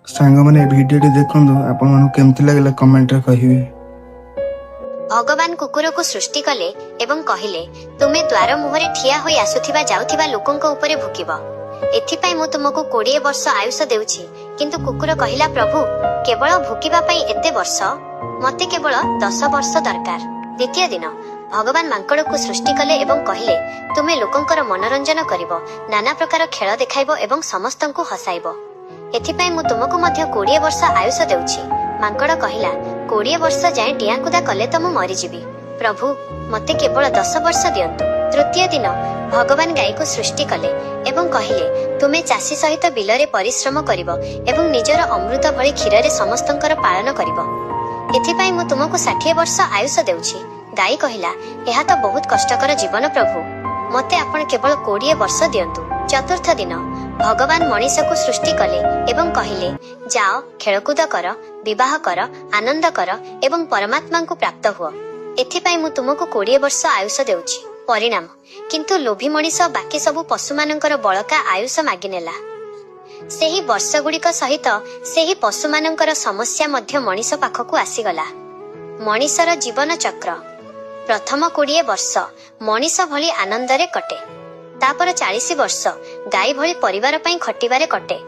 सांग मैंने वीडियो देखु आपण केमती लगे कमेंट रे कहिबे। भगवान कुकुर को सृष्टि कले एवं कहिले तुमे द्वार मुहरे ठिया होई आसुथिबा जाउथिबा लोकंक उपरे भुकिब। एथिपाई मु तुमको 20 वर्ष आयुष देउछि, किंतु कुकुर कहिला प्रभु केवल भुकिबा पई एते वर्ष, मते केवल 10 वर्ष दरकार। द्वितीय दिन भगवान मांकड़ को सृष्टि कले एवं कहिले तुमे लोकंकर मनोरंजन करिवो, नाना प्रकार खेल देखाइबो एवं समस्तंकु हसाइबो। एथिपाई मु तुमको मध्य 20 वर्ष आयुष देउछि। मांकड़ कहिला 20 वर्ष जाए डियाकुदा कले तो मु मरीजिबी, प्रभु मते केवल 10 वर्ष दियंतु। तृतीय दिन भगवान गाय को सृष्टि कले एवं कहिले तुमे चासी सहित बिलरे परिश्रम करिवो एवं निजर अमृत भଳି क्षीर समस्तंकर पालन करिवो। एथिपाई मु तुमको 60 वर्ष आयुष देउछि। गाय कहिला एहा तो बहुत कष्टकर जीवन प्रभु, मते आपण केवल 20 वर्ष दियंतु। चतुर्थ दिन भगवान मनीष को सृष्टि कले एवं कहिले जाओ खेलकूद कर, विवाह कर, आनंद कर एवं परमात्मा को प्राप्त हुआ। एथिपाई मु तुमको 20 वर्ष आयुष देउछि। परिणाम किंतु लोभी मनीष बाकी सबु पशु मानकर बळका आयुष मागिनेला। सेही वर्ष गुड़िक सहित सेही पशु मानकर समस्या मध्य मनीष पाखकु आसीगला। मनीषर जीवन चक्र प्रथम 20 वर्ष मनीष भली आनंदरे कटे, तापर 40 वर्ष गाय भली परिवार पई खटिबारे कटे,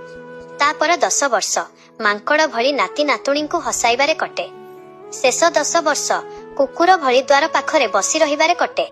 तापर 10 वर्ष मांकड़ भली नाती नातुणी को हसाइबारे कटे, शेष 10 वर्ष कुकुर भली द्वार पाखरे बसी रहिबारे कटे।